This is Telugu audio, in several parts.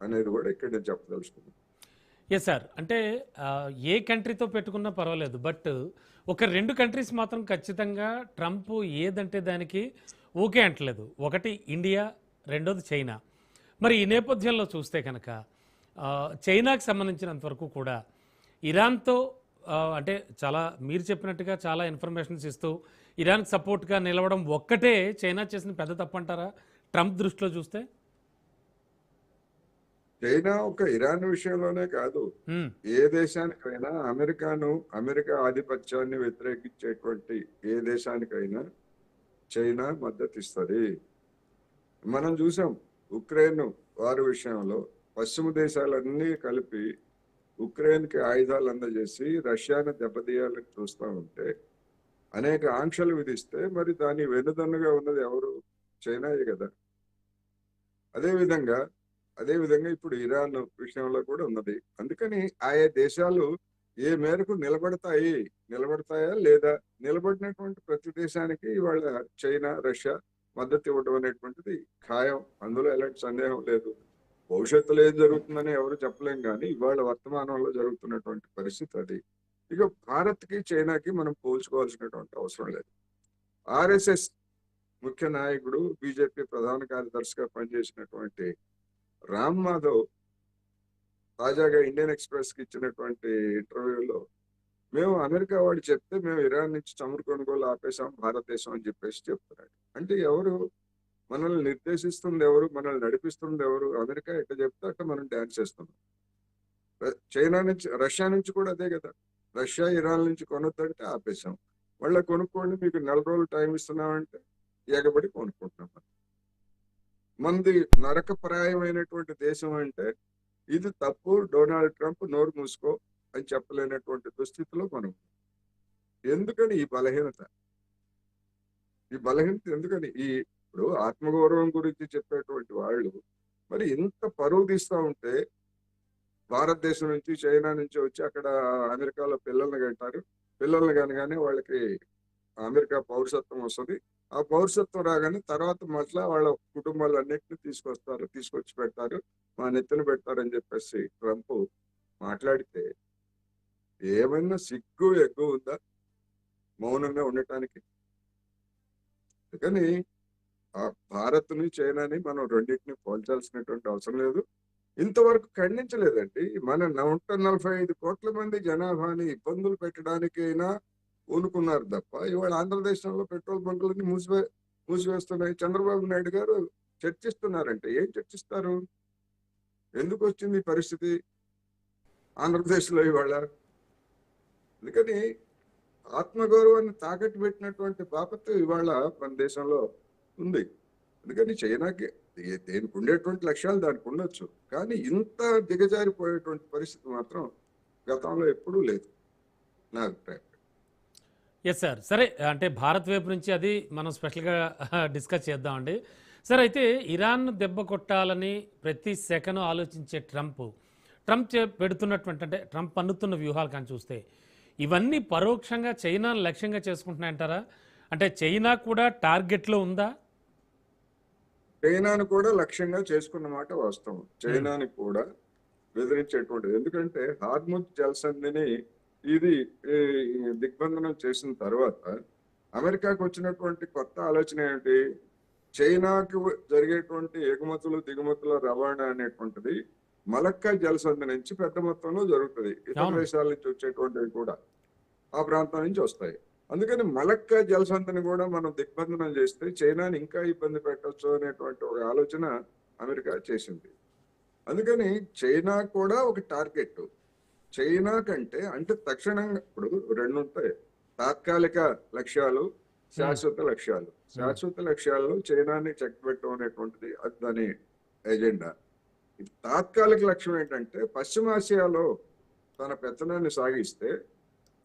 అనేది కూడా ఇక్కడ నేను చెప్పదలుచుకున్నాను. Yes sir. అంటే ఏ కంట్రీతో పెట్టుకున్నా పర్వాలేదు. బట్ ఒక 2 కంట్రీస్ మాత్రం ఖచ్చితంగా ట్రంప్ ఏదంటే దానికి ఓకే అంటలేదు. ఒకటి ఇండియా, రెండోది చైనా. మరి ఈ నేపథ్యంలో చూస్తే కనుక చైనాకి సంబంధించినంత వరకు కూడా ఇరాన్‌తో అంటే చాలా మీరు చెప్పినట్టుగా చాలా ఇన్ఫర్మేషన్స్ ఇస్తూ ఇరాన్‌కి సపోర్ట్‌గా నిలవడం ఒక్కటే చైనా చేసిన పెద్ద తప్పంటారా? ట్రంప్ దృష్టిలో చూస్తే? చైనా ఒక ఇరాన్ విషయంలోనే కాదు, హ్మ్. ఏ దేశానికైనా అమెరికా ఆధిపత్యాన్ని వ్యతిరేకించేటువంటి ఏ దేశానికైనా చైనా మద్దతు ఇస్తుంది. మనం చూసాం ఉక్రెయిన్ వారి విషయంలో పశ్చిమ దేశాలన్నీ కలిపి ఉక్రెయిన్కి ఆయుధాలు అందజేసి రష్యాను దెబ్బతీయాలని చూస్తూ ఉంటే అనేక ఆంక్షలు విధిస్తే మరి దాని వెన్నుదన్నుగా ఉన్నది ఎవరు? చైనాయే కదా. అదేవిధంగా అదేవిధంగా ఇప్పుడు ఇరాన్ విషయంలో కూడా ఉన్నది. అందుకని ఆయా దేశాలు ఏ మేరకు నిలబడతాయా లేదా, నిలబడినటువంటి ప్రతి దేశానికి ఇవాళ చైనా, రష్యా మద్దతు ఇవ్వడం అనేటువంటిది ఖాయం. అందులో ఎలాంటి సందేహం లేదు. భవిష్యత్తులో ఏం జరుగుతుందని ఎవరు చెప్పలేం, కానీ ఇవాళ వర్తమానంలో జరుగుతున్నటువంటి పరిస్థితి అది. ఇక భారత్కి చైనాకి మనం పోల్చుకోవాల్సినటువంటి అవసరం లేదు. ఆర్ఎస్ఎస్ ముఖ్య నాయకుడు, బీజేపీ ప్రధాన కార్యదర్శిగా పనిచేసినటువంటి రామ్ మాధవ్ తాజాగా ఇండియన్ ఎక్స్‌ప్రెస్ కి ఇచ్చినటువంటి ఇంటర్వ్యూలో మేము అమెరికా వాడు చెప్తే మేము ఇరాన్ నుంచి చమురు కొనుగోలు ఆపేసాం భారతదేశం అని చెప్పేసి చెప్తున్నాడు. అంటే ఎవరు మనల్ని నిర్దేశిస్తుంది, ఎవరు మనల్ని నడిపిస్తుంది, ఎవరు? అమెరికా ఎట్ట చెప్తే అట్ట మనం డాన్స్ చేస్తున్నాం. చైనా నుంచి, రష్యా నుంచి కూడా అదే కదా. రష్యా ఇరాన్ నుంచి కొనొద్దంటే ఆపేసాం. మళ్ళీ కొనుక్కోండి, మీకు 4 రోజులు టైం ఇస్తున్నామంటే ఎగబడి కొనుక్కుంటున్నాం. మనది నరకప్రాయమైనటువంటి దేశం అంటే ఇది తప్పు, డొనాల్డ్ ట్రంప్ నోరు మూసుకో అని చెప్పలేనటువంటి దుస్థితిలో మనం. ఎందుకని ఈ బలహీనత ఎందుకని? ఇప్పుడు ఆత్మగౌరవం గురించి చెప్పేటువంటి వాళ్ళు మరి ఇంత పరువు తీస్తా ఉంటే భారతదేశం నుంచి, చైనా నుంచి వచ్చి అక్కడ అమెరికాలో పిల్లల్ని కంటారు. పిల్లల్ని కనగానే వాళ్ళకి అమెరికా పౌరసత్వం వస్తుంది. ఆ పౌరసత్వం రాగానే తర్వాత మళ్ళా వాళ్ళ కుటుంబాలన్నింటినీ తీసుకొచ్చి పెడతారు, మా నెత్తిన పెడతారని చెప్పేసి ట్రంప్ మాట్లాడితే ఏమైనా సిగ్గు ఎగ్గు ఉందా మౌనంగా ఉండటానికి? అందుకని ఆ భారత్ని, చైనాని మనం రెండింటిని పోల్చాల్సినటువంటి అవసరం లేదు. ఇంతవరకు ఖండించలేదండి. మన 145 కోట్ల మంది జనాభాని ఇబ్బందులు పెట్టడానికైనా ఊనుకున్నారు తప్ప ఇవాళ ఆంధ్రదేశంలో పెట్రోల్ బంకులన్నీ మూసివేస్తున్నాయి. చంద్రబాబు నాయుడు గారు చర్చిస్తున్నారంటే ఏం చర్చిస్తారు? ఎందుకు వచ్చింది ఈ పరిస్థితి ఆంధ్రప్రదేశ్లో ఇవాళ? అందుకని ఆత్మగౌరవాన్ని తాకట్టు పెట్టినటువంటి బాపత్తు ఇవాళ మన దేశంలో ఉంది. అందుకని చైనాకి దేనికి ఉండేటువంటి లక్ష్యాలు దానికి ఉండొచ్చు, కానీ ఇంత దిగజారిపోయేటువంటి పరిస్థితి మాత్రం గతంలో ఎప్పుడూ లేదు నా అభిప్రాయం. Yes sir. సరే అంటే భారత్ వైపు నుంచి అది మనం స్పెషల్‌గా డిస్కస్ చేద్దామండి. సార్ అయితే ఇరాన్ దెబ్బ కొట్టాలని ప్రతి సెకను ఆలోచించే ట్రంప్ పెడుతున్నటువంటి అంటే ట్రంప్ పన్నుతున్న వ్యూహాలు కానీ చూస్తే ఇవన్నీ పరోక్షంగా చైనాను లక్ష్యంగా చేసుకుంటున్నాయంటారా? అంటే చైనా కూడా టార్గెట్‌లో ఉందా? చైనాను కూడా లక్ష్యంగా చేసుకున్న మాట వాస్తవం. హ్మ్. చైనాని కూడా బెదిరించేటువంటిది. ఎందుకంటే హార్ముజ్ జలసంధిని ఇది ఈ, దిగ్బంధనం చేసిన తర్వాత అమెరికాకు వచ్చినటువంటి కొత్త ఆలోచన ఏంటి? చైనాకు జరిగేటువంటి ఎగుమతులు దిగుమతుల రవాణా అనేటువంటిది మలక్కా జలసంధి నుంచి పెద్ద మొత్తంలో జరుగుతుంది. ఇతర అవును. దేశాల నుంచి వచ్చేటువంటివి కూడా ఆ ప్రాంతం నుంచి వస్తాయి. అందుకని మలక్కా జలసంధిని కూడా మనం దిగ్బంధనం చేస్తే చైనాని ఇంకా ఇబ్బంది పెట్టొచ్చు అనేటువంటి ఒక ఆలోచన అమెరికా చేసింది. అందుకని చైనా కూడా ఒక టార్గెట్. చైనా కంటే అంటే తక్షణంగా ఇప్పుడు రెండు ఉంటాయి: తాత్కాలిక లక్ష్యాలు, హ్మ్. శాశ్వత లక్ష్యాలు. హ్మ్. శాశ్వత లక్ష్యాల్లో చైనాని చెక్ పెట్టడం అనేటువంటిది అది దాని ఎజెండా. ఇది తాత్కాలిక లక్ష్యం ఏంటంటే పశ్చిమాసియాలో తన పెత్తనాన్ని సాగిస్తే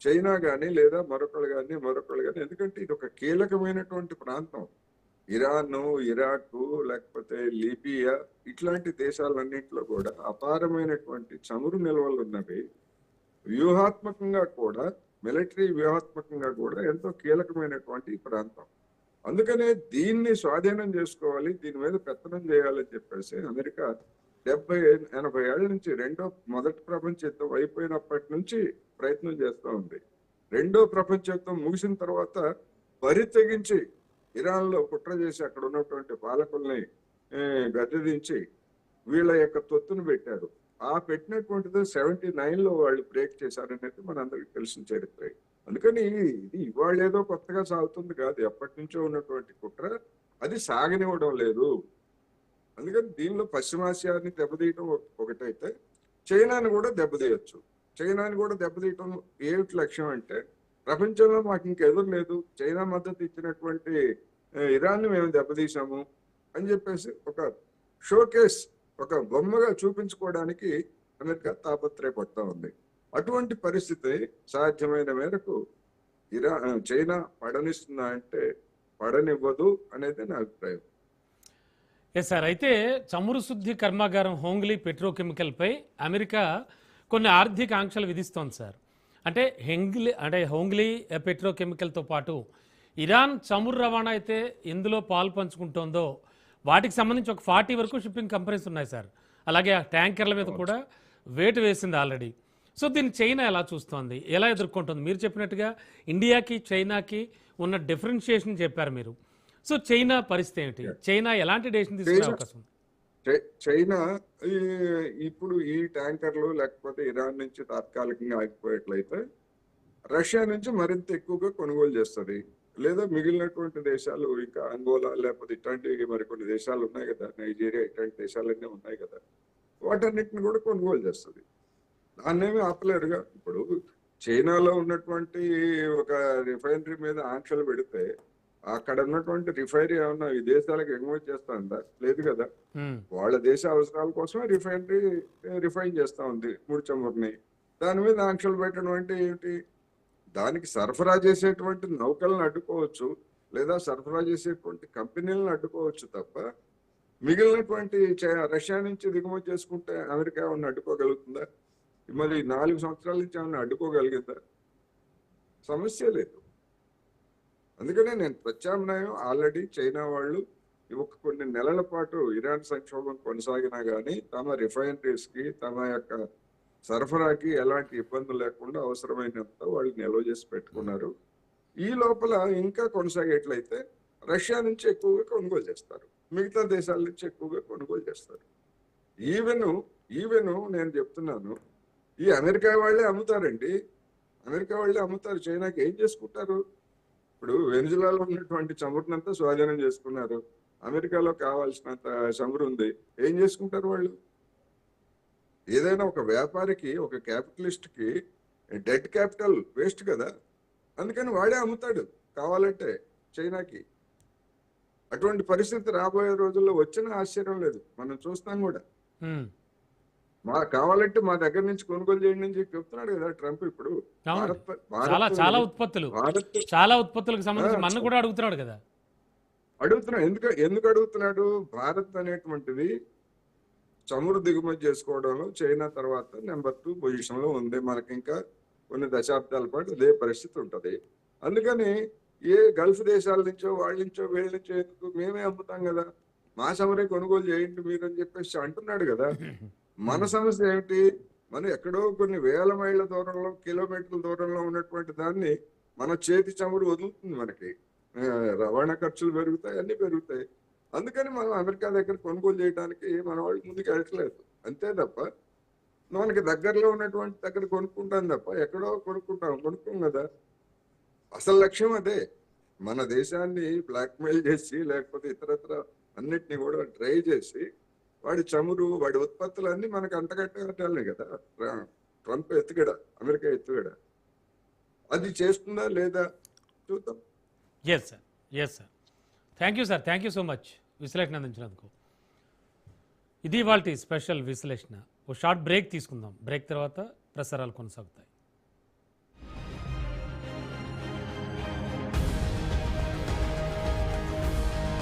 చైనా కానీ లేదా మరొకళ్ళు కానీ, ఎందుకంటే ఇది ఒక కీలకమైనటువంటి ప్రాంతం. ఇరాన్, ఇరాక్, లేకపోతే లిబియా ఇట్లాంటి దేశాలన్నింటిలో కూడా అపారమైనటువంటి చమురు నిల్వలు ఉన్నవి. వ్యూహాత్మకంగా కూడా, మిలిటరీ వ్యూహాత్మకంగా కూడా ఎంతో కీలకమైనటువంటి ప్రాంతం. అందుకనే దీన్ని స్వాధీనం చేసుకోవాలి, దీని మీద పెత్తనం చేయాలని చెప్పేసి అమెరికా 80-80 ఏళ్ల నుంచి మొదటి ప్రపంచ యుద్ధం అయిపోయినప్పటి నుంచి ప్రయత్నం చేస్తూ ఉంది. రెండో ప్రపంచ యుద్ధం ముగిసిన తర్వాత బరి తెగించి ఇరాన్ లో కుట్ర చేసి అక్కడ ఉన్నటువంటి పాలకుల్ని గద్దెదించి వీళ్ళ యొక్క తొత్తును పెట్టారు. ఆ పెట్టినటువంటిది 79 లో వాళ్ళు బ్రేక్ చేశారనేది మనందరికి తెలిసిన చరిత్ర. అందుకని ఇది ఇవాళ ఏదో కొత్తగా సాగుతుంది కాదు, ఎప్పటి నుంచో ఉన్నటువంటి కుట్ర, అది సాగనివ్వడం లేదు. అందుకని దీనిలో పశ్చిమాసియాని దెబ్బతీయటం ఒకటైతే చైనాని కూడా దెబ్బతీయచ్చు. చైనాని కూడా దెబ్బతీయటం ఏమిటి లక్ష్యం అంటే, ప్రపంచంలో మాకు ఇంకెదురు లేదు, చైనా మద్దతు ఇచ్చినటువంటి ఇరాన్ని మేము దెబ్బతీసాము అని చెప్పేసి ఒక షోకేస్, ఒక బొమ్మగా చూపించుకోవడానికి అమెరికా తాపత్రయపడతా ఉంది. అటువంటి పరిస్థితి సాధ్యమైన మేరకు చైనా పడనిస్తుందా అంటే పడనివ్వదు అనేది నా అభిప్రాయం. Yes sir. అయితే చమురు శుద్ధి కర్మాగారం హోంగ్లీ పెట్రోకెమికల్పై అమెరికా కొన్ని ఆర్థిక ఆంక్షలు విధిస్తోంది సార్. అంటే హోంగ్లీ పెట్రోకెమికల్తో పాటు ఇరాన్ చమురు రవాణా అయితే ఎందులో పాలు పంచుకుంటోందో వాటికి సంబంధించి ఒక 40 వరకు షిప్పింగ్ కంపెనీస్ ఉన్నాయి సార్. అలాగే ఆ ట్యాంకర్ల మీద కూడా వేటు వేసింది ఆల్రెడీ. సో దీన్ని చైనా ఎలా చూస్తోంది, ఎలా ఎదుర్కొంటుంది? మీరు చెప్పినట్టుగా ఇండియాకి చైనాకి ఉన్న డిఫరెన్షియేషన్ చెప్పారు మీరు. సో చైనా పరిస్థితి ఏమిటి? చైనా ఎలాంటి డెసిషన్ తీసుకునే అవకాశం ఉంది? చైనా ఇప్పుడు ఈ ట్యాంకర్లు లేకపోతే ఇరాన్ నుంచి తాత్కాలికంగా ఆగిపోయేట్లయితే రష్యా నుంచి మరింత ఎక్కువగా కొనుగోలు చేస్తుంది. లేదా మిగిలినటువంటి దేశాలు, ఇంకా అంగోలా లేకపోతే ఇట్లాంటి మరికొన్ని దేశాలు ఉన్నాయి కదా, నైజీరియా, ఇట్లాంటి దేశాలన్నీ ఉన్నాయి కదా, వాటన్నిటిని కూడా కొనుగోలు చేస్తుంది. దాన్నేమి ఆపలేరుగా. ఇప్పుడు చైనాలో ఉన్నటువంటి ఒక రిఫైనరీ మీద ఆంక్షలు పెడితే అక్కడ ఉన్నటువంటి రిఫైనరీ ఏమన్నా ఈ దేశాలకు ఎగుమతి చేస్తుందా? లేదు కదా. వాళ్ళ దేశ అవసరాల కోసమే రిఫైన్ చేస్తా ఉంది ముడి చమురుని. దాని మీద ఆంక్షలు పెట్టడం అంటే ఏమిటి? దానికి సరఫరా చేసేటువంటి నౌకలను అడ్డుకోవచ్చు, లేదా సరఫరా చేసేటువంటి కంపెనీలను అడ్డుకోవచ్చు తప్ప మిగిలినటువంటి రష్యా నుంచి దిగుమతి చేసుకుంటే అమెరికా ఏమన్నా అడ్డుకోగలుగుతుందా? మరి 4 సంవత్సరాల నుంచి ఏమన్నా అడ్డుకోగలిగిందా? సమస్య లేదు. అందుకనే నేను ప్రత్యామ్నాయం ఆల్రెడీ చైనా వాళ్ళు కొన్ని నెలల పాటు ఇరాన్ సంక్షోభం కొనసాగినా కానీ తమ రిఫైనరీస్ కి, తమ యొక్క సరఫరాకి ఎలాంటి ఇబ్బందులు లేకుండా అవసరమైనంత వాళ్ళు నిల్వ చేసి పెట్టుకున్నారు. ఈ లోపల ఇంకా కొనసాగేట్లయితే రష్యా నుంచి ఎక్కువగా కొనుగోలు చేస్తారు, మిగతా దేశాల నుంచి ఎక్కువగా కొనుగోలు చేస్తారు. ఈవెన్ నేను చెప్తున్నాను, ఈ అమెరికా వాళ్ళే అమ్ముతారండి. అమెరికా వాళ్ళే అమ్ముతారు. చైనాకి ఏం చేసుకుంటారు? ఇప్పుడు వెనిజులాలో ఉన్నటువంటి చమురునంతా స్వాధీనం చేసుకున్నారు. అమెరికాలో కావాల్సినంత చమురు ఉంది, ఏం చేసుకుంటారు వాళ్ళు? ఏదైనా ఒక వ్యాపారికి, ఒక క్యాపిటలిస్ట్ కి డెడ్ క్యాపిటల్ వేస్ట్ కదా. అందుకని వాడే అమ్ముతాడు కావాలంటే చైనాకి. అటువంటి పరిస్థితి రాబోయే రోజుల్లో వచ్చిన ఆశ్చర్యం లేదు, మనం చూస్తాం కూడా. కావాలంటే మా దగ్గర నుంచి కొనుగోలు చేయండి అని చెప్తున్నాడు కదా ట్రంప్. ఇప్పుడు చాలా ఉత్పత్తులకు సంబంధించి మన కూడా అడుగుతున్నాడు కదా. ఎందుకు అడుగుతున్నాడు? భారత్ అనేటువంటిది చమురు దిగుమతి చేసుకోవడంలో చైనా తర్వాత నెంబర్ 2 పొజిషన్ లో ఉంది. మనకి ఇంకా కొన్ని దశాబ్దాల పాటు అదే పరిస్థితి ఉంటది. అందుకని ఏ గల్ఫ్ దేశాల నుంచో వాళ్ళ నుంచో వీళ్ళ నుంచో ఎందుకు, మేమే అమ్ముతాం కదా, మా చమురే కొనుగోలు చేయండి మీరు అని చెప్పేసి అంటున్నాడు కదా. మన సమస్య ఏమిటి? మనం ఎక్కడో కొన్ని వేల మైళ్ళ దూరంలో, కిలోమీటర్ల దూరంలో ఉన్నటువంటి దాన్ని మన చేతి చమురు వదులుతుంది. మనకి రవాణా ఖర్చులు పెరుగుతాయి, అన్ని పెరుగుతాయి. అందుకని మనం అమెరికా దగ్గర కొనుగోలు చేయడానికి మన వాళ్ళు ముందుకు వెళ్ళట్లేదు. అంతే తప్ప మనకి దగ్గరలో ఉన్నటువంటి దగ్గర కొనుక్కుంటాం తప్ప ఎక్కడో కొనుక్కోం కదా. అసలు లక్ష్యం అదే. మన దేశాన్ని బ్లాక్మెయిల్ చేసి లేకపోతే ఇతరత్ర అన్నిటినీ కూడా ట్రై చేసి వాడి చమురు, వాడి ఉత్పత్తులన్నీ మనకు అంటగట్టాలి కదా. ట్రంప్ ఎత్తుగడ, అమెరికా ఎత్తుగడ. అది చేస్తుందా లేదా చూద్దాం. Yes sir. Thank you sir, thank you so much విశ్లేషణ అందించినందుకు. ఇది ఇవాల్టి స్పెషల్ విశ్లేషణ. ఓ షార్ట్ బ్రేక్ తీసుకుందాం. బ్రేక్ తర్వాత ప్రసారాలు కొనసాగుతాయి.